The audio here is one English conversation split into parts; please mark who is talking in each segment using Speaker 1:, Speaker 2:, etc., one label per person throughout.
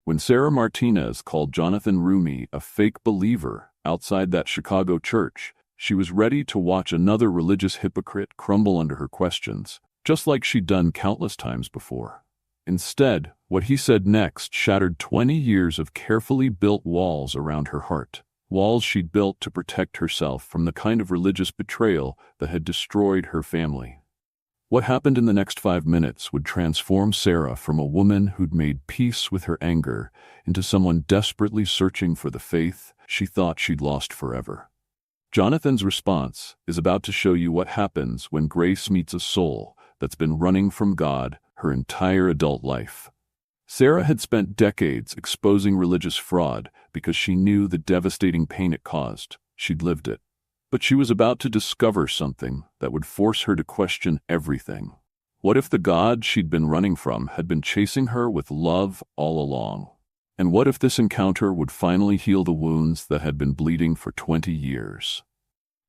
Speaker 1: When Sarah Martinez called Jonathan Roumie a fake believer outside that Chicago church, she was ready to watch another religious hypocrite crumble under her questions, just like she'd done countless times before. Instead, what he said next shattered 20 years of carefully built walls around her heart, walls she'd built to protect herself from the kind of religious betrayal that had destroyed her family. What happened in the next 5 minutes would transform Sarah from a woman who'd made peace with her anger into someone desperately searching for the faith she thought she'd lost forever. Jonathan's response is about to show you what happens when grace meets a soul that's been running from God her entire adult life. Sarah had spent decades exposing religious fraud because she knew the devastating pain it caused. She'd lived it. But she was about to discover something that would force her to question everything. What if the God she'd been running from had been chasing her with love all along? And what if this encounter would finally heal the wounds that had been bleeding for 20 years?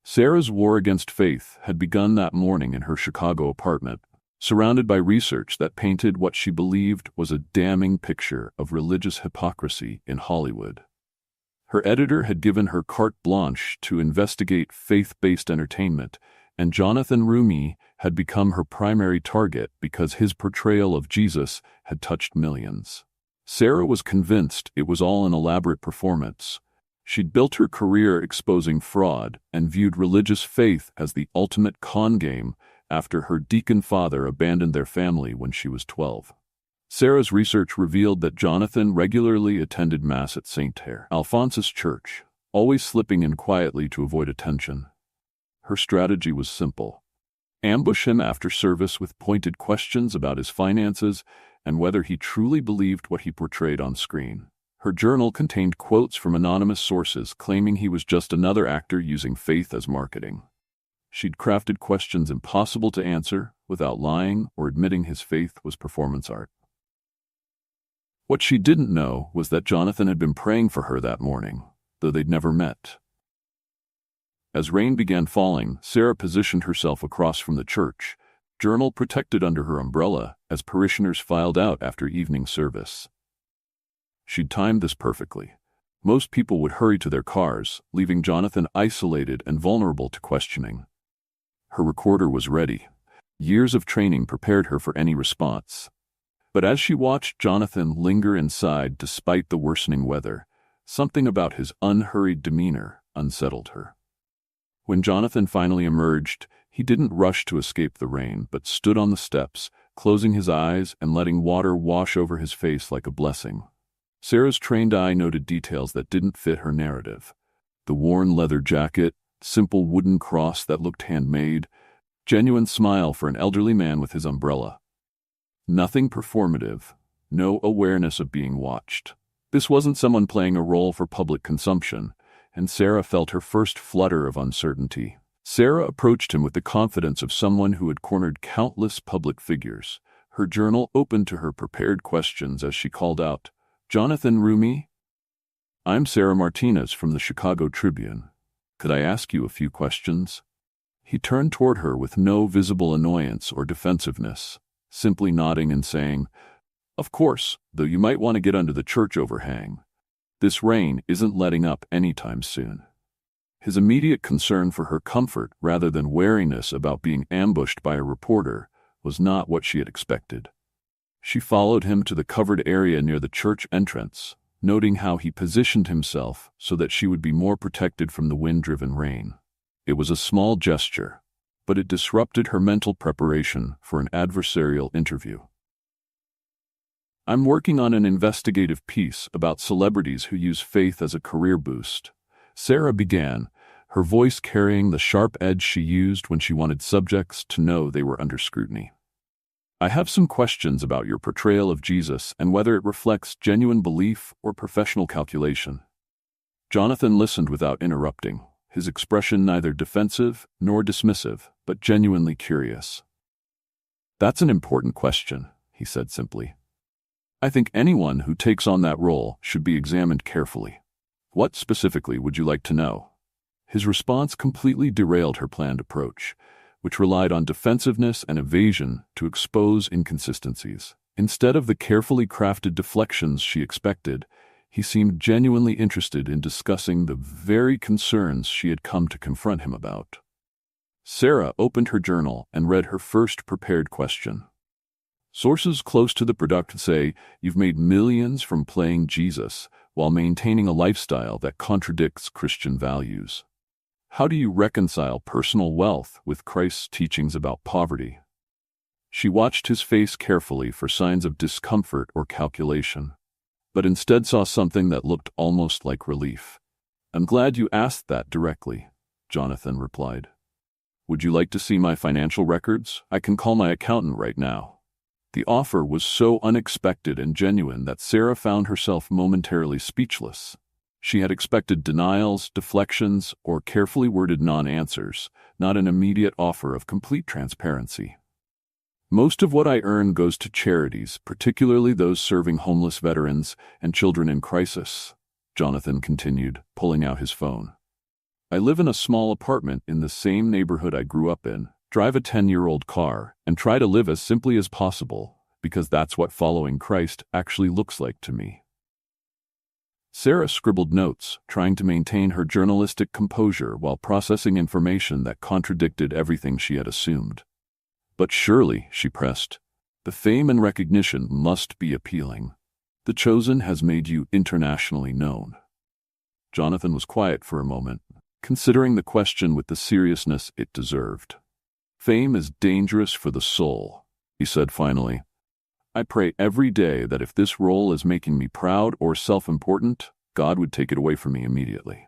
Speaker 1: Sarah's war against faith had begun that morning in her Chicago apartment, surrounded by research that painted what she believed was a damning picture of religious hypocrisy in Hollywood. Her editor had given her carte blanche to investigate faith-based entertainment, and Jonathan Roumie had become her primary target because his portrayal of Jesus had touched millions. Sarah was convinced it was all an elaborate performance. She'd built her career exposing fraud and viewed religious faith as the ultimate con game after her deacon father abandoned their family when she was 12. Sarah's research revealed that Jonathan regularly attended Mass at St. Alphonsus Church, always slipping in quietly to avoid attention. Her strategy was simple. Ambush him after service with pointed questions about his finances and whether he truly believed what he portrayed on screen. Her journal contained quotes from anonymous sources claiming he was just another actor using faith as marketing. She'd crafted questions impossible to answer without lying or admitting his faith was performance art. What she didn't know was that Jonathan had been praying for her that morning, though they'd never met. As rain began falling, Sarah positioned herself across from the church, journal protected under her umbrella as parishioners filed out after evening service. She'd timed this perfectly. Most people would hurry to their cars, leaving Jonathan isolated and vulnerable to questioning. Her recorder was ready. Years of training prepared her for any response. But as she watched Jonathan linger inside despite the worsening weather, something about his unhurried demeanor unsettled her. When Jonathan finally emerged, he didn't rush to escape the rain, but stood on the steps, closing his eyes and letting water wash over his face like a blessing. Sarah's trained eye noted details that didn't fit her narrative. The worn leather jacket, simple wooden cross that looked handmade, genuine smile for an elderly man with his umbrella. Nothing performative, no awareness of being watched. This wasn't someone playing a role for public consumption, and Sarah felt her first flutter of uncertainty. Sarah approached him with the confidence of someone who had cornered countless public figures, her journal open to her prepared questions as she called out, "Jonathan Roumie? I'm Sarah Martinez from the Chicago Tribune. Could I ask you a few questions?" He turned toward her with no visible annoyance or defensiveness, simply nodding and saying, "Of course, though you might want to get under the church overhang. This rain isn't letting up anytime soon." His immediate concern for her comfort rather than wariness about being ambushed by a reporter was not what she had expected. She followed him to the covered area near the church entrance, noting how he positioned himself so that she would be more protected from the wind-driven rain. It was a small gesture, but it disrupted her mental preparation for an adversarial interview. "I'm working on an investigative piece about celebrities who use faith as a career boost," Sarah began, her voice carrying the sharp edge she used when she wanted subjects to know they were under scrutiny. "I have some questions about your portrayal of Jesus and whether it reflects genuine belief or professional calculation." Jonathan listened without interrupting, his expression neither defensive nor dismissive, but genuinely curious. "That's an important question," he said simply. "I think anyone who takes on that role should be examined carefully. What specifically would you like to know?" His response completely derailed her planned approach, which relied on defensiveness and evasion to expose inconsistencies. Instead of the carefully crafted deflections she expected, he seemed genuinely interested in discussing the very concerns she had come to confront him about. Sarah opened her journal and read her first prepared question. Sources close to the product say you've made millions from playing Jesus while maintaining a lifestyle that contradicts Christian values. How do you reconcile personal wealth with Christ's teachings about poverty? She watched his face carefully for signs of discomfort or calculation, but instead saw something that looked almost like relief. "I'm glad you asked that directly," Jonathan replied. "Would you like to see my financial records? I can call my accountant right now." The offer was so unexpected and genuine that Sarah found herself momentarily speechless. She had expected denials, deflections, or carefully worded non-answers, not an immediate offer of complete transparency. "Most of what I earn goes to charities, particularly those serving homeless veterans and children in crisis," Jonathan continued, pulling out his phone. "I live in a small apartment in the same neighborhood I grew up in, drive a 10-year-old car, and try to live as simply as possible, because that's what following Christ actually looks like to me." Sarah scribbled notes, trying to maintain her journalistic composure while processing information that contradicted everything she had assumed. "But surely," she pressed, "the fame and recognition must be appealing. The Chosen has made you internationally known." Jonathan was quiet for a moment, considering the question with the seriousness it deserved. "Fame is dangerous for the soul," he said finally. "I pray every day that if this role is making me proud or self-important, God would take it away from me immediately."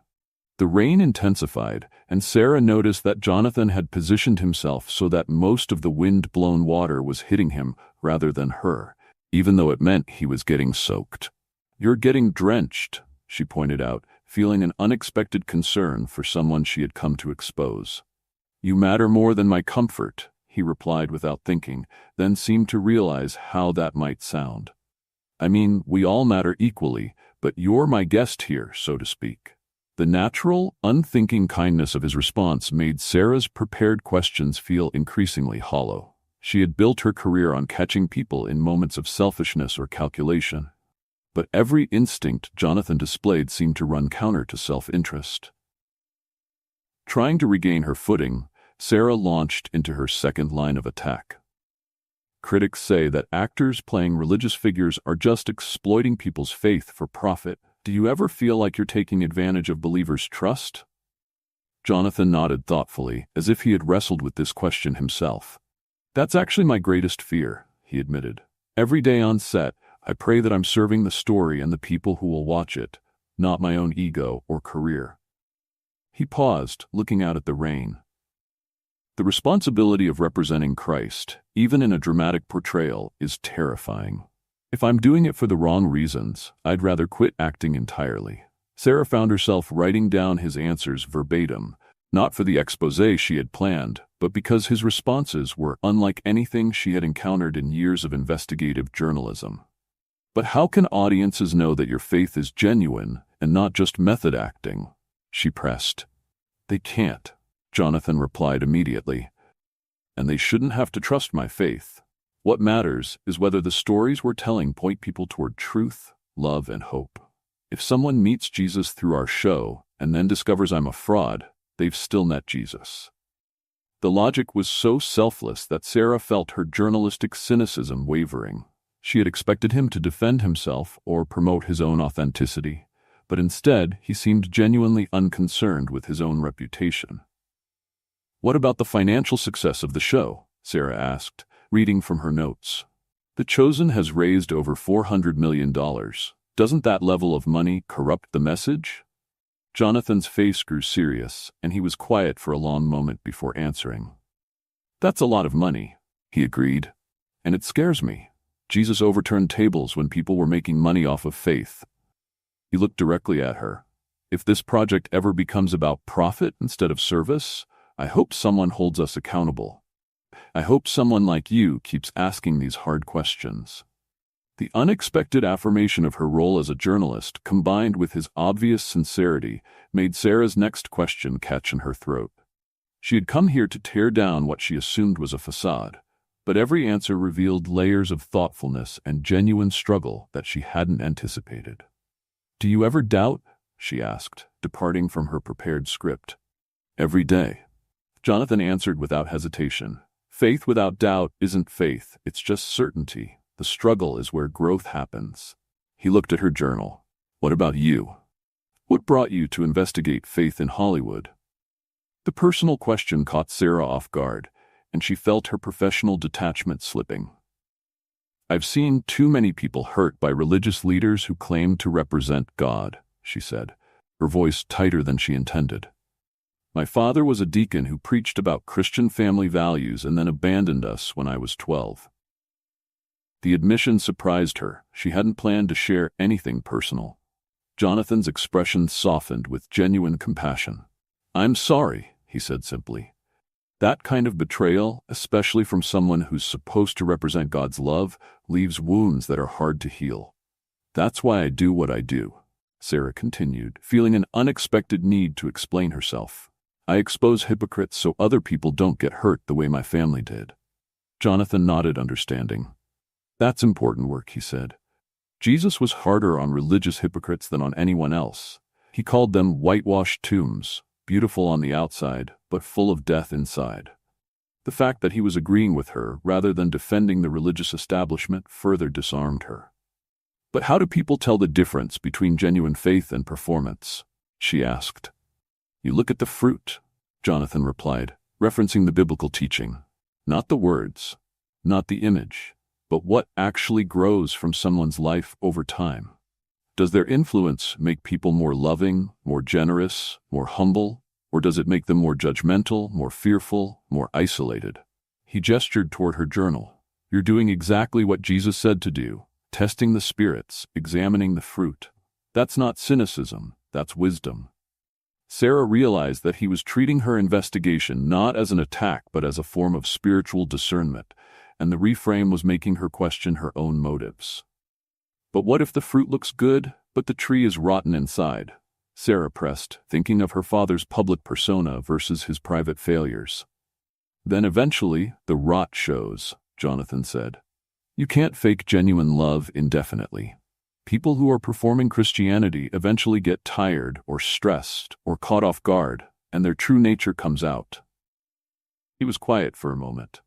Speaker 1: The rain intensified, and Sarah noticed that Jonathan had positioned himself so that most of the wind-blown water was hitting him rather than her, even though it meant he was getting soaked. "You're getting drenched," she pointed out, feeling an unexpected concern for someone she had come to expose. "You matter more than my comfort," he replied without thinking, then seemed to realize how that might sound. "I mean, we all matter equally, but you're my guest here, so to speak." The natural, unthinking kindness of his response made Sarah's prepared questions feel increasingly hollow. She had built her career on catching people in moments of selfishness or calculation. But every instinct Jonathan displayed seemed to run counter to self-interest. Trying to regain her footing, Sarah launched into her second line of attack. "Critics say that actors playing religious figures are just exploiting people's faith for profit. Do you ever feel like you're taking advantage of believers' trust?" Jonathan nodded thoughtfully, as if he had wrestled with this question himself. "That's actually my greatest fear," he admitted. "Every day on set, I pray that I'm serving the story and the people who will watch it, not my own ego or career." He paused, looking out at the rain. The responsibility of representing Christ, even in a dramatic portrayal, is terrifying. If I'm doing it for the wrong reasons, I'd rather quit acting entirely. Sarah found herself writing down his answers verbatim, not for the exposé she had planned, but because his responses were unlike anything she had encountered in years of investigative journalism. "But how can audiences know that your faith is genuine and not just method acting?" she pressed. "They can't," Jonathan replied immediately. "And they shouldn't have to trust my faith. What matters is whether the stories we're telling point people toward truth, love, and hope. If someone meets Jesus through our show and then discovers I'm a fraud, they've still met Jesus." The logic was so selfless that Sarah felt her journalistic cynicism wavering. She had expected him to defend himself or promote his own authenticity, but instead he seemed genuinely unconcerned with his own reputation. "What about the financial success of the show?" Sarah asked, reading from her notes. "The Chosen has raised over $400 million. Doesn't that level of money corrupt the message?" Jonathan's face grew serious, and he was quiet for a long moment before answering. "That's a lot of money," he agreed. "And it scares me. Jesus overturned tables when people were making money off of faith." He looked directly at her. "If this project ever becomes about profit instead of service, I hope someone holds us accountable. I hope someone like you keeps asking these hard questions." The unexpected affirmation of her role as a journalist, combined with his obvious sincerity, made Sarah's next question catch in her throat. She had come here to tear down what she assumed was a facade, But every answer revealed layers of thoughtfulness and genuine struggle that she hadn't anticipated. "Do you ever doubt?" she asked, departing from her prepared script. "Every day," Jonathan answered without hesitation. "Faith without doubt isn't faith, it's just certainty. The struggle is where growth happens." He looked at her journal. "What about you? What brought you to investigate faith in Hollywood?" The personal question caught Sarah off guard, and she felt her professional detachment slipping. "I've seen too many people hurt by religious leaders who claim to represent God," she said, her voice tighter than she intended. "My father was a deacon who preached about Christian family values and then abandoned us when I was 12. The admission surprised her. She hadn't planned to share anything personal. Jonathan's expression softened with genuine compassion. "I'm sorry," he said simply. "That kind of betrayal, especially from someone who's supposed to represent God's love, leaves wounds that are hard to heal. That's why I do what I do," Sarah continued, feeling an unexpected need to explain herself. "I expose hypocrites so other people don't get hurt the way my family did." Jonathan nodded, understanding. "That's important work," he said. "Jesus was harder on religious hypocrites than on anyone else. He called them whitewashed tombs, beautiful on the outside, but full of death inside." The fact that he was agreeing with her rather than defending the religious establishment further disarmed her. "But how do people tell the difference between genuine faith and performance?" she asked. "You look at the fruit," Jonathan replied, referencing the biblical teaching. "Not the words, not the image, but what actually grows from someone's life over time. Does their influence make people more loving, more generous, more humble, or does it make them more judgmental, more fearful, more isolated?" He gestured toward her journal. "You're doing exactly what Jesus said to do, testing the spirits, examining the fruit. That's not cynicism, that's wisdom." Sarah realized that he was treating her investigation not as an attack but as a form of spiritual discernment, and the reframe was making her question her own motives. "But what if the fruit looks good, but the tree is rotten inside?" Sarah pressed, thinking of her father's public persona versus his private failures. "Then eventually, the rot shows," Jonathan said. "You can't fake genuine love indefinitely. People who are performing Christianity eventually get tired or stressed or caught off guard, and their true nature comes out." He was quiet for a moment.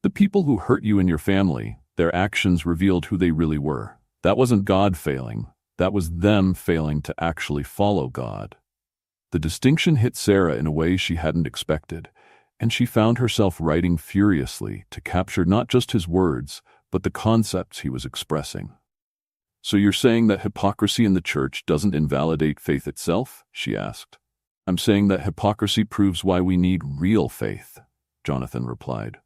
Speaker 1: "The people who hurt you and your family, their actions revealed who they really were. That wasn't God failing. That was them failing to actually follow God." The distinction hit Sarah in a way she hadn't expected, and she found herself writing furiously to capture not just his words, but the concepts he was expressing. "So you're saying that hypocrisy in the church doesn't invalidate faith itself?" she asked. "I'm saying that hypocrisy proves why we need real faith," Jonathan replied.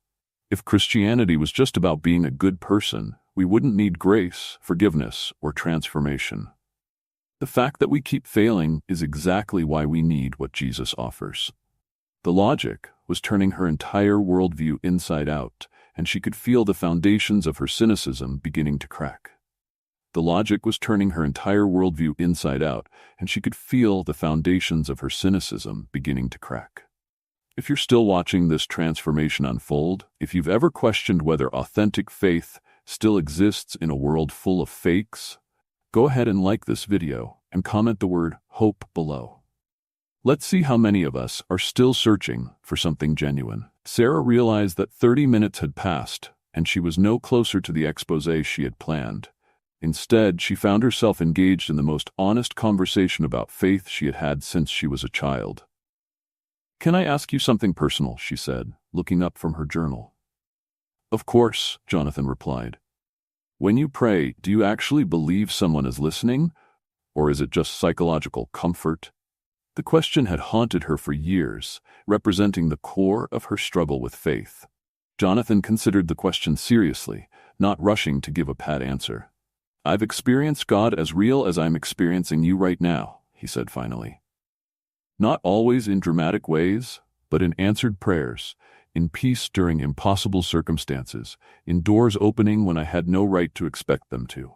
Speaker 1: "If Christianity was just about being a good person, we wouldn't need grace, forgiveness, or transformation. The fact that we keep failing is exactly why we need what Jesus offers." The logic was turning her entire worldview inside out, and she could feel the foundations of her cynicism beginning to crack. The logic was turning her entire worldview inside out, and she could feel the foundations of her cynicism beginning to crack. If you're still watching this transformation unfold, if you've ever questioned whether authentic faith still exists in a world full of fakes, go ahead and like this video and comment the word hope below. Let's see how many of us are still searching for something genuine. Sarah realized that 30 minutes had passed, and she was no closer to the exposé she had planned. Instead, she found herself engaged in the most honest conversation about faith she had had since she was a child. "Can I ask you something personal?" she said, looking up from her journal. "Of course," Jonathan replied. "When you pray, do you actually believe someone is listening, or is it just psychological comfort?" The question had haunted her for years, representing the core of her struggle with faith. Jonathan considered the question seriously, not rushing to give a pat answer. "I've experienced God as real as I'm experiencing you right now," he said finally. "Not always in dramatic ways, but in answered prayers, in peace during impossible circumstances, in doors opening when I had no right to expect them to."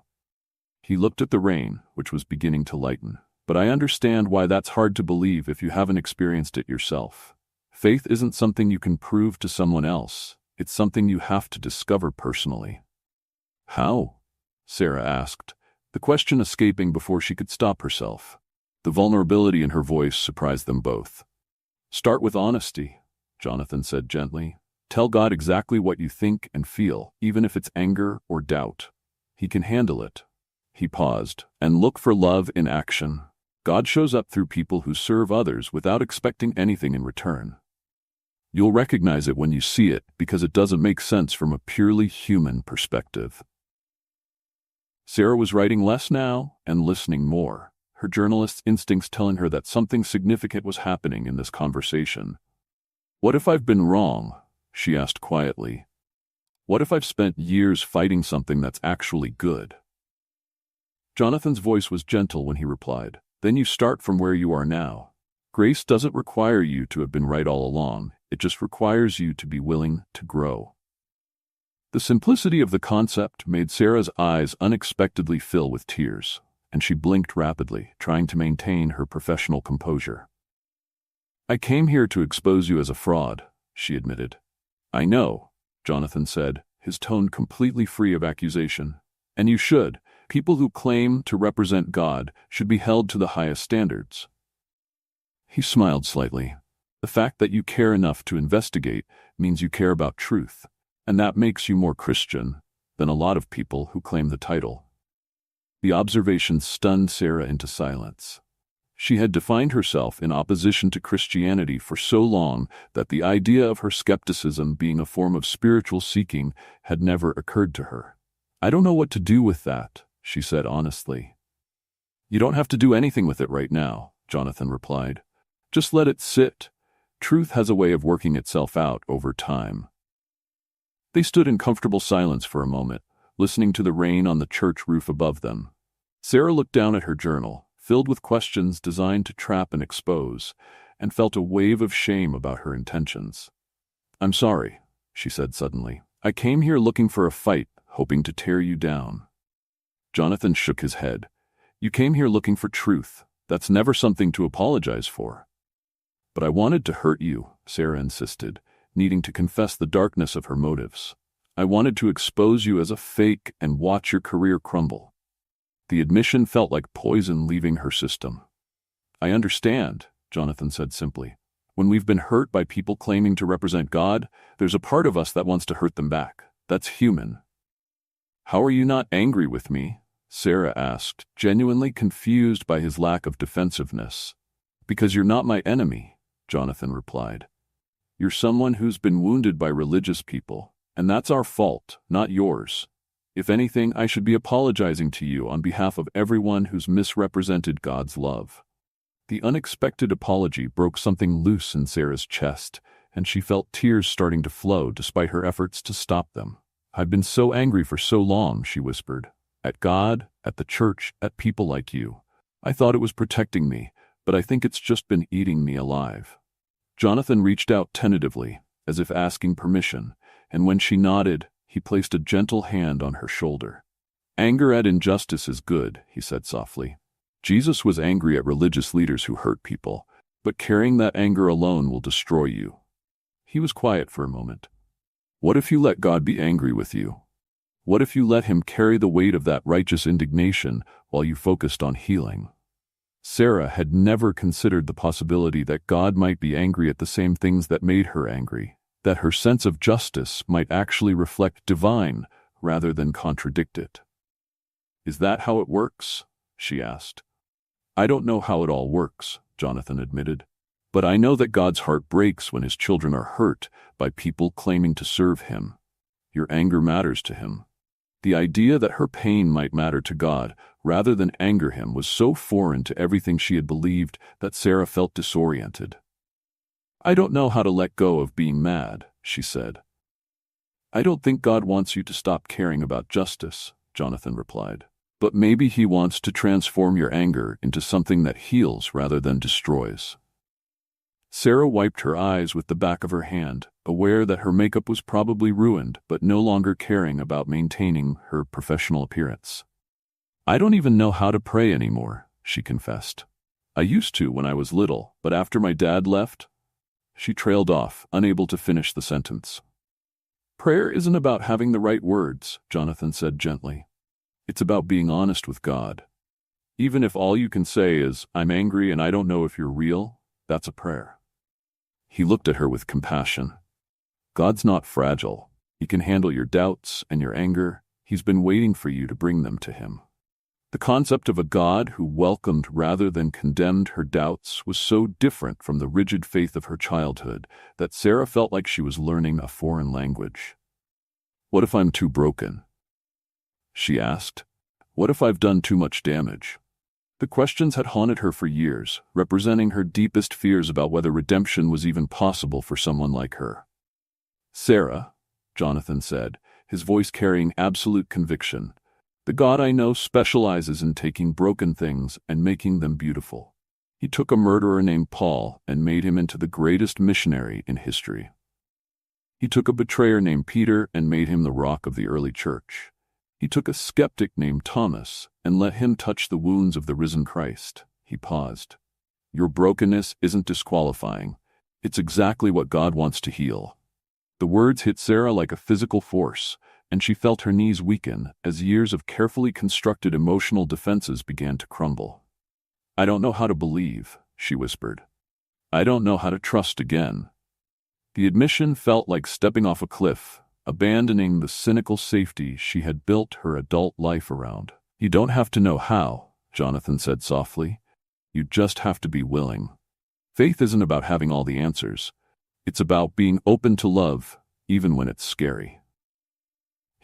Speaker 1: He looked at the rain, which was beginning to lighten. "But I understand why that's hard to believe if you haven't experienced it yourself. Faith isn't something you can prove to someone else. It's something you have to discover personally. How? Sarah asked, the question escaping before she could stop herself. The vulnerability in her voice surprised them both. Start with honesty, Jonathan said gently. Tell God exactly what you think and feel, even if it's anger or doubt. He can handle it. He paused. And look for love in action. God shows up through people who serve others without expecting anything in return. You'll recognize it when you see it because it doesn't make sense from a purely human perspective. Sarah was writing less now and listening more, her journalist's instincts telling her that something significant was happening in this conversation. What if I've been wrong? She asked quietly. What if I've spent years fighting something that's actually good? Jonathan's voice was gentle when he replied, Then you start from where you are now. Grace doesn't require you to have been right all along, it just requires you to be willing to grow. The simplicity of the concept made Sarah's eyes unexpectedly fill with tears, and she blinked rapidly, trying to maintain her professional composure. I came here to expose you as a fraud, she admitted. I know, Jonathan said, his tone completely free of accusation. And you should. People who claim to represent God should be held to the highest standards. He smiled slightly. The fact that you care enough to investigate means you care about truth, and that makes you more Christian than a lot of people who claim the title. The observation stunned Sarah into silence. She had defined herself in opposition to Christianity for so long that the idea of her skepticism being a form of spiritual seeking had never occurred to her. I don't know what to do with that, she said honestly. You don't have to do anything with it right now, Jonathan replied. Just let it sit. Truth has a way of working itself out over time. They stood in comfortable silence for a moment, listening to the rain on the church roof above them. Sarah looked down at her journal, filled with questions designed to trap and expose, and felt a wave of shame about her intentions. I'm sorry, she said suddenly. I came here looking for a fight, hoping to tear you down. Jonathan shook his head. You came here looking for truth. That's never something to apologize for. But I wanted to hurt you, Sarah insisted, needing to confess the darkness of her motives. I wanted to expose you as a fake and watch your career crumble. The admission felt like poison leaving her system. I understand, Jonathan said simply. When we've been hurt by people claiming to represent God, there's a part of us that wants to hurt them back. That's human. How are you not angry with me? Sarah asked, genuinely confused by his lack of defensiveness. Because you're not my enemy, Jonathan replied. You're someone who's been wounded by religious people, and that's our fault, not yours. If anything, I should be apologizing to you on behalf of everyone who's misrepresented God's love. The unexpected apology broke something loose in Sarah's chest, and she felt tears starting to flow despite her efforts to stop them. I've been so angry for so long, she whispered. At God, at the church, at people like you. I thought it was protecting me, but I think it's just been eating me alive. Jonathan reached out tentatively, as if asking permission, and when she nodded, he placed a gentle hand on her shoulder. Anger at injustice is good, he said softly. Jesus was angry at religious leaders who hurt people, but carrying that anger alone will destroy you. He was quiet for a moment. What if you let God be angry with you? What if you let him carry the weight of that righteous indignation while you focused on healing? Sarah had never considered the possibility that God might be angry at the same things that made her angry, that her sense of justice might actually reflect divine rather than contradict it. Is that how it works? She asked. I don't know how it all works, Jonathan admitted, but I know that God's heart breaks when his children are hurt by people claiming to serve him. Your anger matters to him. The idea that her pain might matter to God rather than anger him was so foreign to everything she had believed that Sarah felt disoriented. I don't know how to let go of being mad, she said. I don't think God wants you to stop caring about justice, Jonathan replied. But maybe he wants to transform your anger into something that heals rather than destroys. Sarah wiped her eyes with the back of her hand, aware that her makeup was probably ruined, but no longer caring about maintaining her professional appearance. I don't even know how to pray anymore, she confessed. I used to when I was little, but after my dad left, she trailed off, unable to finish the sentence. Prayer isn't about having the right words, Jonathan said gently. It's about being honest with God. Even if all you can say is, I'm angry and I don't know if you're real, that's a prayer. He looked at her with compassion. God's not fragile. He can handle your doubts and your anger. He's been waiting for you to bring them to him. The concept of a God who welcomed rather than condemned her doubts was so different from the rigid faith of her childhood that Sarah felt like she was learning a foreign language. What if I'm too broken? She asked. What if I've done too much damage? The questions had haunted her for years, representing her deepest fears about whether redemption was even possible for someone like her. Sarah, Jonathan said, his voice carrying absolute conviction, the God I know specializes in taking broken things and making them beautiful. He took a murderer named Paul and made him into the greatest missionary in history. He took a betrayer named Peter and made him the rock of the early church. He took a skeptic named Thomas and let him touch the wounds of the risen Christ. He paused. Your brokenness isn't disqualifying. It's exactly what God wants to heal. The words hit Sarah like a physical force, and she felt her knees weaken as years of carefully constructed emotional defenses began to crumble. I don't know how to believe, she whispered. I don't know how to trust again. The admission felt like stepping off a cliff, abandoning the cynical safety she had built her adult life around. You don't have to know how, Jonathan said softly. You just have to be willing. Faith isn't about having all the answers. It's about being open to love, even when it's scary.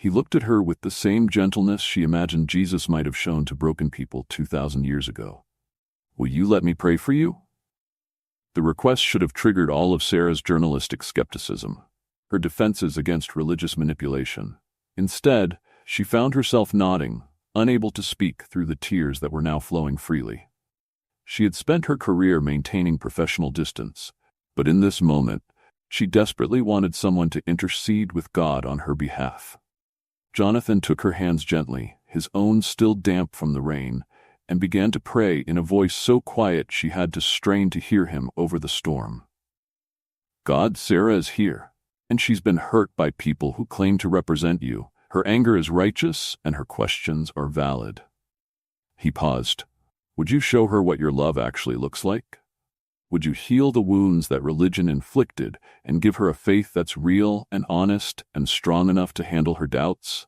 Speaker 1: He looked at her with the same gentleness she imagined Jesus might have shown to broken people 2,000 years ago. Will you let me pray for you? The request should have triggered all of Sarah's journalistic skepticism, her defenses against religious manipulation. Instead, she found herself nodding, unable to speak through the tears that were now flowing freely. She had spent her career maintaining professional distance, but in this moment, she desperately wanted someone to intercede with God on her behalf. Jonathan took her hands gently, his own still damp from the rain, and began to pray in a voice so quiet she had to strain to hear him over the storm. God, Sarah is here, and she's been hurt by people who claim to represent you. Her anger is righteous, and her questions are valid. He paused. Would you show her what your love actually looks like? Would you heal the wounds that religion inflicted and give her a faith that's real and honest and strong enough to handle her doubts?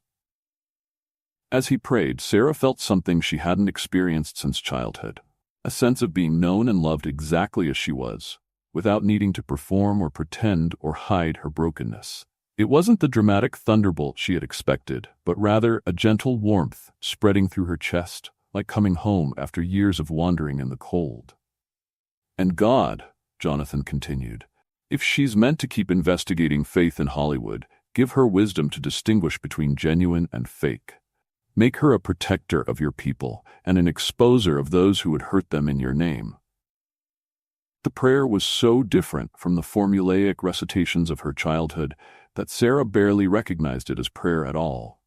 Speaker 1: As he prayed, Sarah felt something she hadn't experienced since childhood, a sense of being known and loved exactly as she was, without needing to perform or pretend or hide her brokenness. It wasn't the dramatic thunderbolt she had expected, but rather a gentle warmth spreading through her chest, like coming home after years of wandering in the cold. And God, Jonathan continued, if she's meant to keep investigating faith in Hollywood, give her wisdom to distinguish between genuine and fake. Make her a protector of your people and an exposer of those who would hurt them in your name. The prayer was so different from the formulaic recitations of her childhood that Sarah barely recognized it as prayer at all.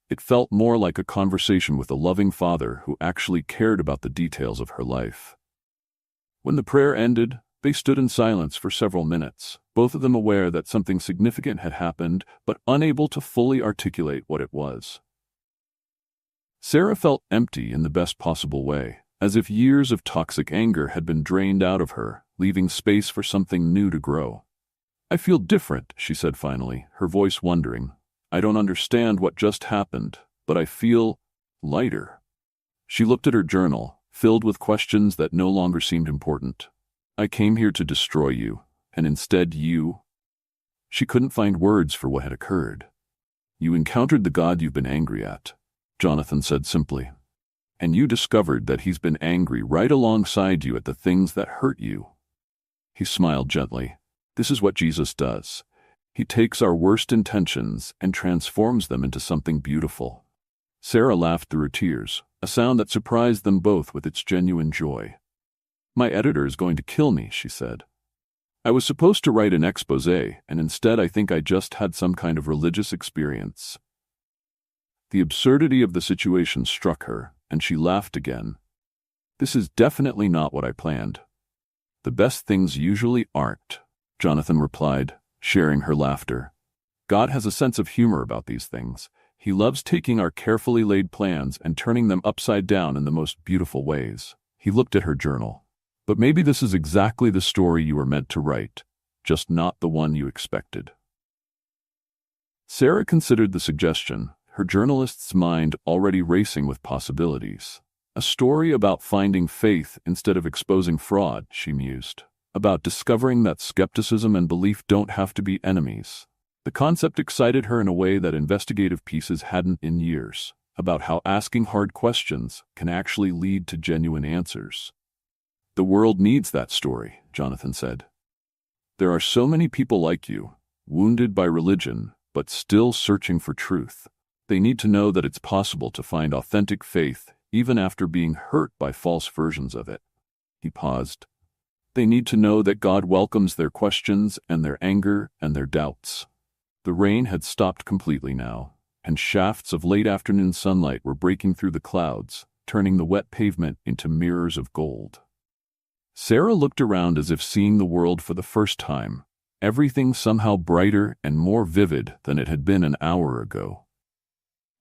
Speaker 1: It felt more like a conversation with a loving father who actually cared about the details of her life. When the prayer ended, they stood in silence for several minutes, both of them aware that something significant had happened, but unable to fully articulate what it was. Sarah felt empty in the best possible way, as if years of toxic anger had been drained out of her, leaving space for something new to grow. I feel different, she said finally, her voice wondering. I don't understand what just happened, but I feel lighter. She looked at her journal, filled with questions that no longer seemed important. I came here to destroy you, and instead you... She couldn't find words for what had occurred. You encountered the God you've been angry at, Jonathan said simply. And you discovered that he's been angry right alongside you at the things that hurt you. He smiled gently. This is what Jesus does. He takes our worst intentions and transforms them into something beautiful. Sarah laughed through her tears, a sound that surprised them both with its genuine joy. My editor is going to kill me, she said. I was supposed to write an exposé, and instead I think I just had some kind of religious experience. The absurdity of the situation struck her, and she laughed again. This is definitely not what I planned. The best things usually aren't, Jonathan replied, sharing her laughter. God has a sense of humor about these things. He loves taking our carefully laid plans and turning them upside down in the most beautiful ways. He looked at her journal. But maybe this is exactly the story you were meant to write, just not the one you expected. Sarah considered the suggestion, her journalist's mind already racing with possibilities. A story about finding faith instead of exposing fraud, she mused. About discovering that skepticism and belief don't have to be enemies. The concept excited her in a way that investigative pieces hadn't in years, about how asking hard questions can actually lead to genuine answers. The world needs that story, Jonathan said. There are so many people like you, wounded by religion, but still searching for truth. They need to know that it's possible to find authentic faith even after being hurt by false versions of it. He paused. They need to know that God welcomes their questions and their anger and their doubts. The rain had stopped completely now, and shafts of late afternoon sunlight were breaking through the clouds, turning the wet pavement into mirrors of gold. Sarah looked around as if seeing the world for the first time, everything somehow brighter and more vivid than it had been an hour ago.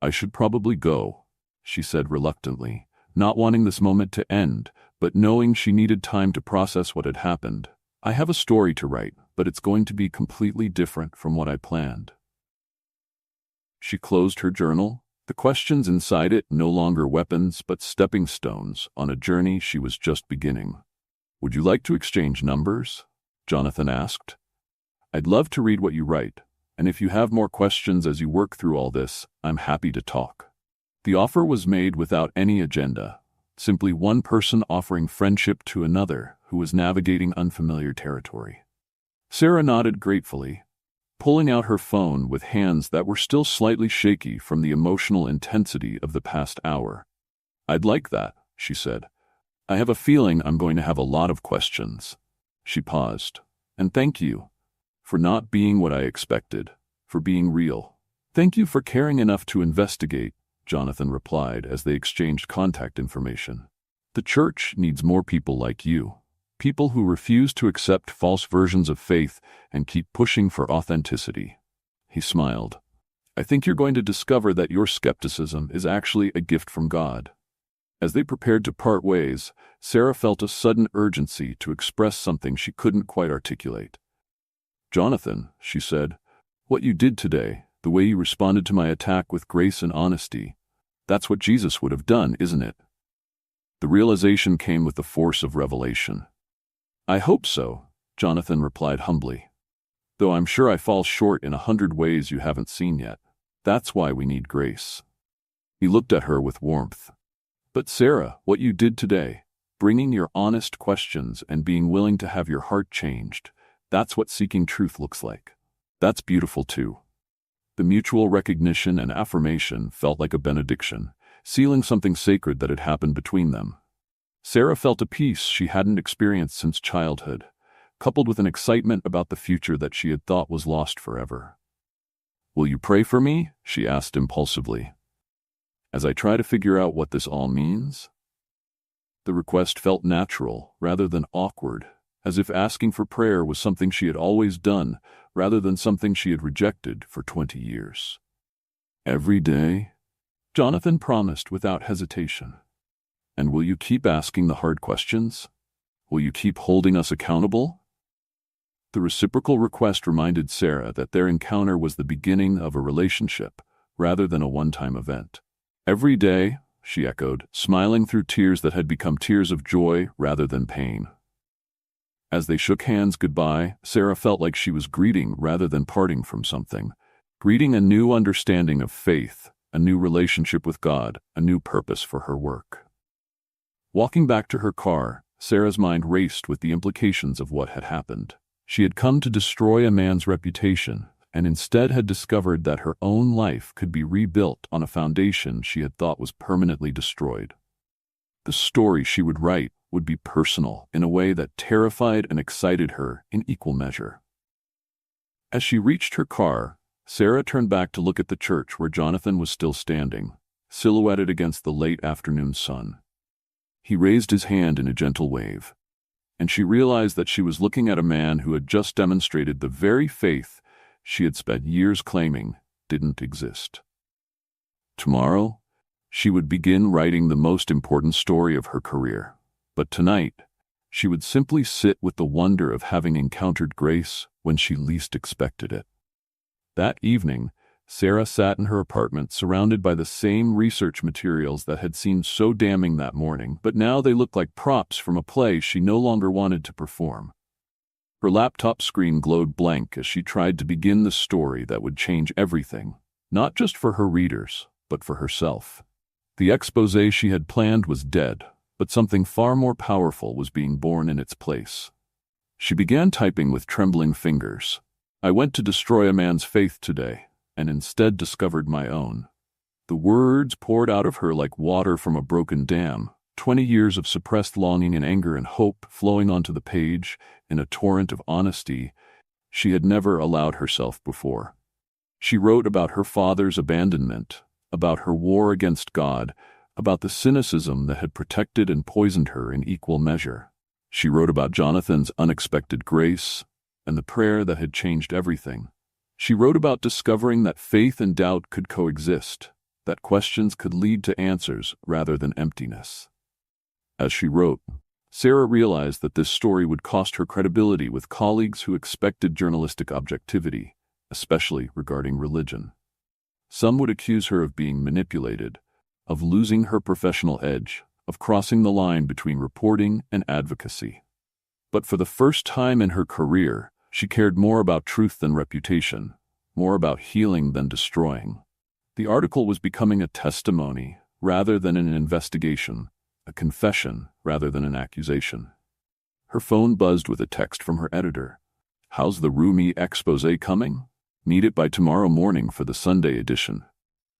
Speaker 1: I should probably go, she said reluctantly, not wanting this moment to end, but knowing she needed time to process what had happened. I have a story to write, but it's going to be completely different from what I planned. She closed her journal, the questions inside it no longer weapons but stepping stones on a journey she was just beginning. Would you like to exchange numbers? Jonathan asked. I'd love to read what you write, and if you have more questions as you work through all this, I'm happy to talk. The offer was made without any agenda, simply one person offering friendship to another who was navigating unfamiliar territory. Sarah nodded gratefully, pulling out her phone with hands that were still slightly shaky from the emotional intensity of the past hour. I'd like that, she said. I have a feeling I'm going to have a lot of questions. She paused. And thank you for not being what I expected, for being real. Thank you for caring enough to investigate, Jonathan replied as they exchanged contact information. The church needs more people like you. People who refuse to accept false versions of faith and keep pushing for authenticity. He smiled. I think you're going to discover that your skepticism is actually a gift from God. As they prepared to part ways, Sarah felt a sudden urgency to express something she couldn't quite articulate. Jonathan, she said, what you did today, the way you responded to my attack with grace and honesty, that's what Jesus would have done, isn't it? The realization came with the force of revelation. I hope so, Jonathan replied humbly. Though I'm sure I fall short in 100 ways you haven't seen yet. That's why we need grace. He looked at her with warmth. But Sarah, what you did today, bringing your honest questions and being willing to have your heart changed, that's what seeking truth looks like. That's beautiful too. The mutual recognition and affirmation felt like a benediction, sealing something sacred that had happened between them. Sarah felt a peace she hadn't experienced since childhood, coupled with an excitement about the future that she had thought was lost forever. Will you pray for me? She asked impulsively. As I try to figure out what this all means? The request felt natural rather than awkward, as if asking for prayer was something she had always done rather than something she had rejected for 20 years. Every day? Jonathan promised without hesitation. And will you keep asking the hard questions? Will you keep holding us accountable? The reciprocal request reminded Sarah that their encounter was the beginning of a relationship rather than a one-time event. Every day, she echoed, smiling through tears that had become tears of joy rather than pain. As they shook hands goodbye, Sarah felt like she was greeting rather than parting from something, greeting a new understanding of faith, a new relationship with God, a new purpose for her work. Walking back to her car, Sarah's mind raced with the implications of what had happened. She had come to destroy a man's reputation, and instead had discovered that her own life could be rebuilt on a foundation she had thought was permanently destroyed. The story she would write would be personal in a way that terrified and excited her in equal measure. As she reached her car, Sarah turned back to look at the church where Jonathan was still standing, silhouetted against the late afternoon sun. He raised his hand in a gentle wave, and she realized that she was looking at a man who had just demonstrated the very faith she had spent years claiming didn't exist. Tomorrow, she would begin writing the most important story of her career. But tonight, she would simply sit with the wonder of having encountered grace when she least expected it. That evening, Sarah sat in her apartment surrounded by the same research materials that had seemed so damning that morning, but now they looked like props from a play she no longer wanted to perform. Her laptop screen glowed blank as she tried to begin the story that would change everything, not just for her readers, but for herself. The exposé she had planned was dead, but something far more powerful was being born in its place. She began typing with trembling fingers. "I went to destroy a man's faith today, and instead discovered my own." The words poured out of her like water from a broken dam, 20 years of suppressed longing and anger and hope flowing onto the page in a torrent of honesty she had never allowed herself before. She wrote about her father's abandonment, about her war against God, about the cynicism that had protected and poisoned her in equal measure. She wrote about Jonathan's unexpected grace and the prayer that had changed everything. She wrote about discovering that faith and doubt could coexist, that questions could lead to answers rather than emptiness. As she wrote, Sarah realized that this story would cost her credibility with colleagues who expected journalistic objectivity, especially regarding religion. Some would accuse her of being manipulated, of losing her professional edge, of crossing the line between reporting and advocacy. But for the first time in her career, she cared more about truth than reputation, more about healing than destroying. The article was becoming a testimony rather than an investigation, a confession rather than an accusation. Her phone buzzed with a text from her editor. "How's the Roumie exposé coming? Need it by tomorrow morning for the Sunday edition."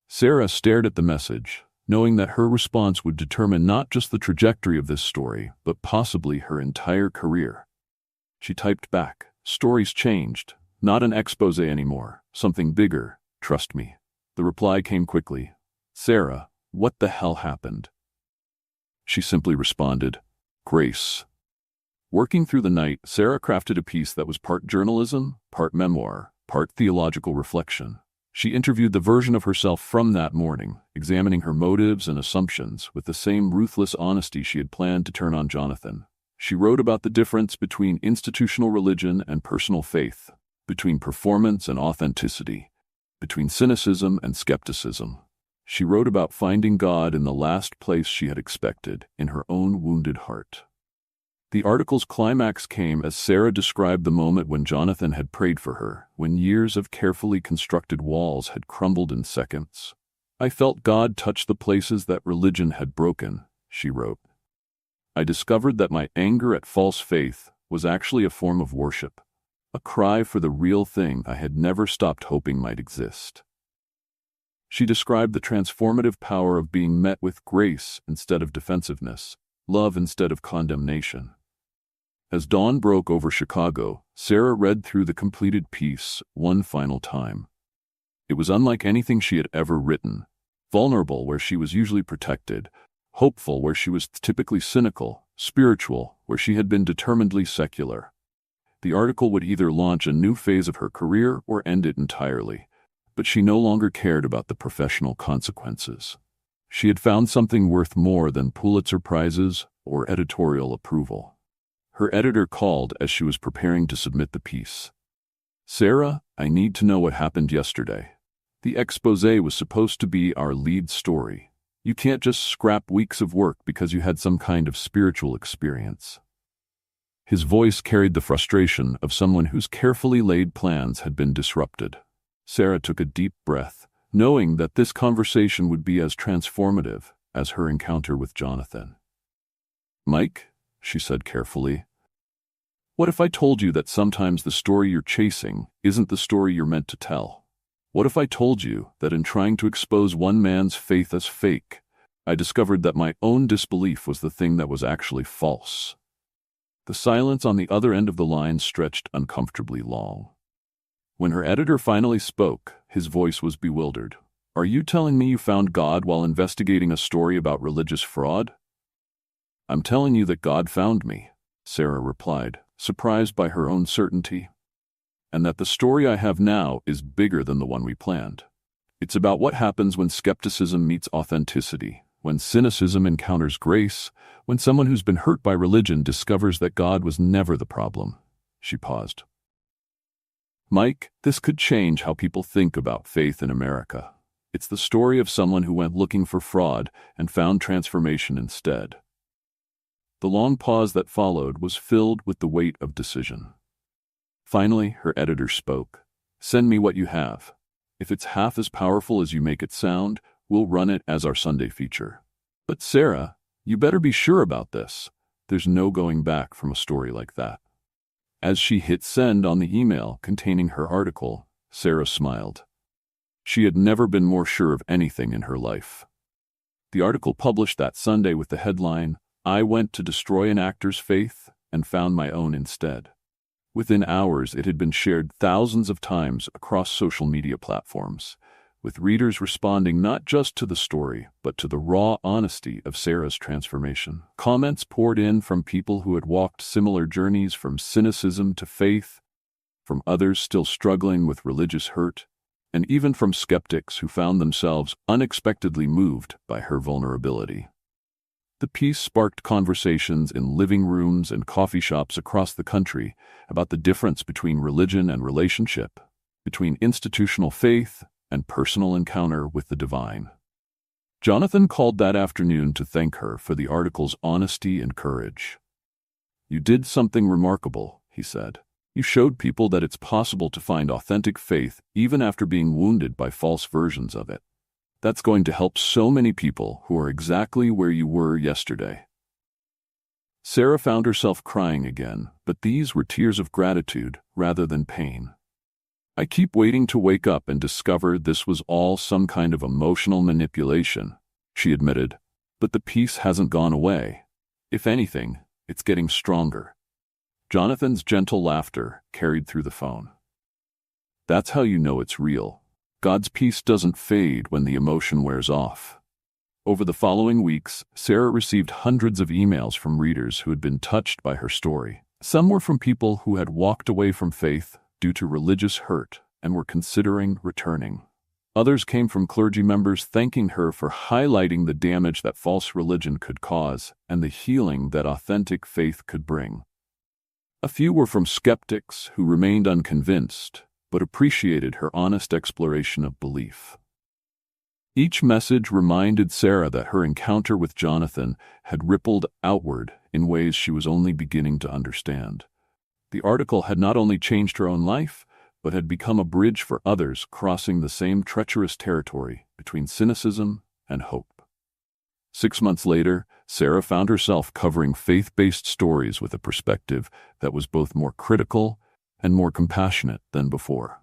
Speaker 1: Sarah stared at the message, knowing that her response would determine not just the trajectory of this story, but possibly her entire career. She typed back, "Story's changed. Not an exposé anymore. Something bigger. Trust me." The reply came quickly. "Sarah, what the hell happened?" She simply responded, "Grace." Working through the night, Sarah crafted a piece that was part journalism, part memoir, part theological reflection. She interviewed the version of herself from that morning, examining her motives and assumptions with the same ruthless honesty she had planned to turn on Jonathan. She wrote about the difference between institutional religion and personal faith, between performance and authenticity, between cynicism and skepticism. She wrote about finding God in the last place she had expected, in her own wounded heart. The article's climax came as Sarah described the moment when Jonathan had prayed for her, when years of carefully constructed walls had crumbled in seconds. "I felt God touch the places that religion had broken," she wrote. "I discovered that my anger at false faith was actually a form of worship, a cry for the real thing I had never stopped hoping might exist." She described the transformative power of being met with grace instead of defensiveness, love instead of condemnation. As dawn broke over Chicago, Sarah read through the completed piece one final time. It was unlike anything she had ever written, vulnerable where she was usually protected, hopeful where she was typically cynical, spiritual where she had been determinedly secular. The article would either launch a new phase of her career or end it entirely, but she no longer cared about the professional consequences. She had found something worth more than Pulitzer Prizes or editorial approval. Her editor called as she was preparing to submit the piece. "Sarah, I need to know what happened yesterday. The exposé was supposed to be our lead story. You can't just scrap weeks of work because you had some kind of spiritual experience." His voice carried the frustration of someone whose carefully laid plans had been disrupted. Sarah took a deep breath, knowing that this conversation would be as transformative as her encounter with Jonathan. "Mike," she said carefully, "what if I told you that sometimes the story you're chasing isn't the story you're meant to tell? What if I told you that in trying to expose one man's faith as fake, I discovered that my own disbelief was the thing that was actually false?" The silence on the other end of the line stretched uncomfortably long. When her editor finally spoke, his voice was bewildered. "Are you telling me you found God while investigating a story about religious fraud?" "I'm telling you that God found me," Sarah replied, surprised by her own certainty. and that the story I have now is bigger than the one we planned. It's about what happens when skepticism meets authenticity, when cynicism encounters grace, when someone who's been hurt by religion discovers that God was never the problem. She paused. Mike, this could change how people think about faith in America. It's the story of someone who went looking for fraud and found transformation instead. The long pause that followed was filled with the weight of decision. Finally, her editor spoke. Send me what you have. If it's half as powerful as you make it sound, we'll run it as our Sunday feature. But Sarah, you better be sure about this. There's no going back from a story like that. As she hit send on the email containing her article, Sarah smiled. She had never been more sure of anything in her life. The article published that Sunday with the headline, "I went to destroy an actor's faith and found my own instead." Within hours, it had been shared thousands of times across social media platforms, with readers responding not just to the story, but to the raw honesty of Sarah's transformation. Comments poured in from people who had walked similar journeys from cynicism to faith, from others still struggling with religious hurt, and even from skeptics who found themselves unexpectedly moved by her vulnerability. The piece sparked conversations in living rooms and coffee shops across the country about the difference between religion and relationship, between institutional faith and personal encounter with the divine. Jonathan called that afternoon to thank her for the article's honesty and courage. "You did something remarkable," he said. "You showed people that it's possible to find authentic faith even after being wounded by false versions of it. That's going to help so many people who are exactly where you were yesterday." Sarah found herself crying again, but these were tears of gratitude rather than pain. "I keep waiting to wake up and discover this was all some kind of emotional manipulation," she admitted, "but the peace hasn't gone away. If anything, it's getting stronger." Jonathan's gentle laughter carried through the phone. "That's how you know it's real. God's peace doesn't fade when the emotion wears off." Over the following weeks, Sarah received hundreds of emails from readers who had been touched by her story. Some were from people who had walked away from faith due to religious hurt and were considering returning. Others came from clergy members thanking her for highlighting the damage that false religion could cause and the healing that authentic faith could bring. A few were from skeptics who remained unconvinced, but appreciated her honest exploration of belief. Each message reminded Sarah that her encounter with Jonathan had rippled outward in ways she was only beginning to understand. The article had not only changed her own life, but had become a bridge for others crossing the same treacherous territory between cynicism and hope. 6 months later, Sarah found herself covering faith-based stories with a perspective that was both more critical and more compassionate than before.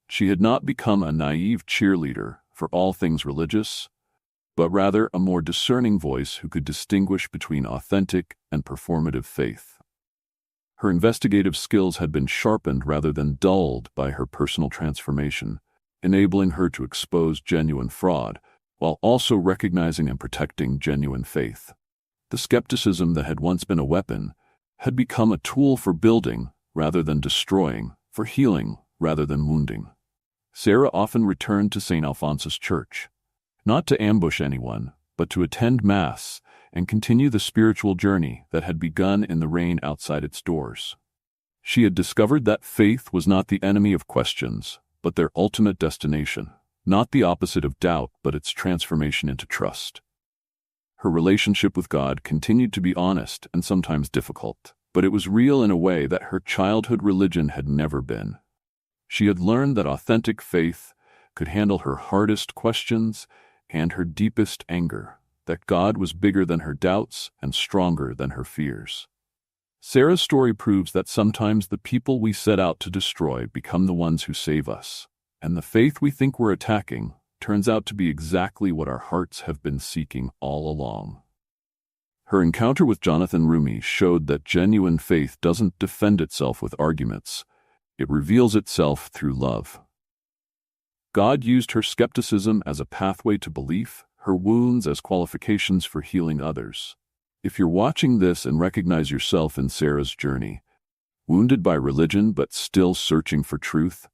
Speaker 1: She had not become a naive cheerleader for all things religious, but rather a more discerning voice who could distinguish between authentic and performative faith. Her investigative skills had been sharpened rather than dulled by her personal transformation, enabling her to expose genuine fraud, while also recognizing and protecting genuine faith. The skepticism that had once been a weapon had become a tool for building rather than destroying, for healing rather than wounding. Sarah often returned to St. Alphonsus Church, not to ambush anyone, but to attend Mass and continue the spiritual journey that had begun in the rain outside its doors. She had discovered that faith was not the enemy of questions, but their ultimate destination, not the opposite of doubt, but its transformation into trust. Her relationship with God continued to be honest and sometimes difficult, but it was real in a way that her childhood religion had never been. She had learned that authentic faith could handle her hardest questions and her deepest anger, that God was bigger than her doubts and stronger than her fears. Sarah's story proves that sometimes the people we set out to destroy become the ones who save us, and the faith we think we're attacking turns out to be exactly what our hearts have been seeking all along. Her encounter with Jonathan Roumie showed that genuine faith doesn't defend itself with arguments. It reveals itself through love. God used her skepticism as a pathway to belief, her wounds as qualifications for healing others. If you're watching this and recognize yourself in Sarah's journey, Wounded by religion but still searching for truth?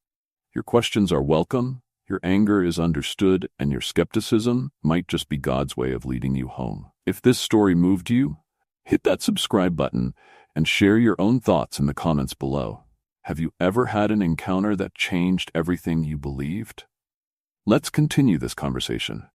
Speaker 1: Your questions are welcome, your anger is understood, and your skepticism might just be God's way of leading you home. If this story moved you, hit that subscribe button and share your own thoughts in the comments below. Have you ever had an encounter that changed everything you believed? Let's continue this conversation.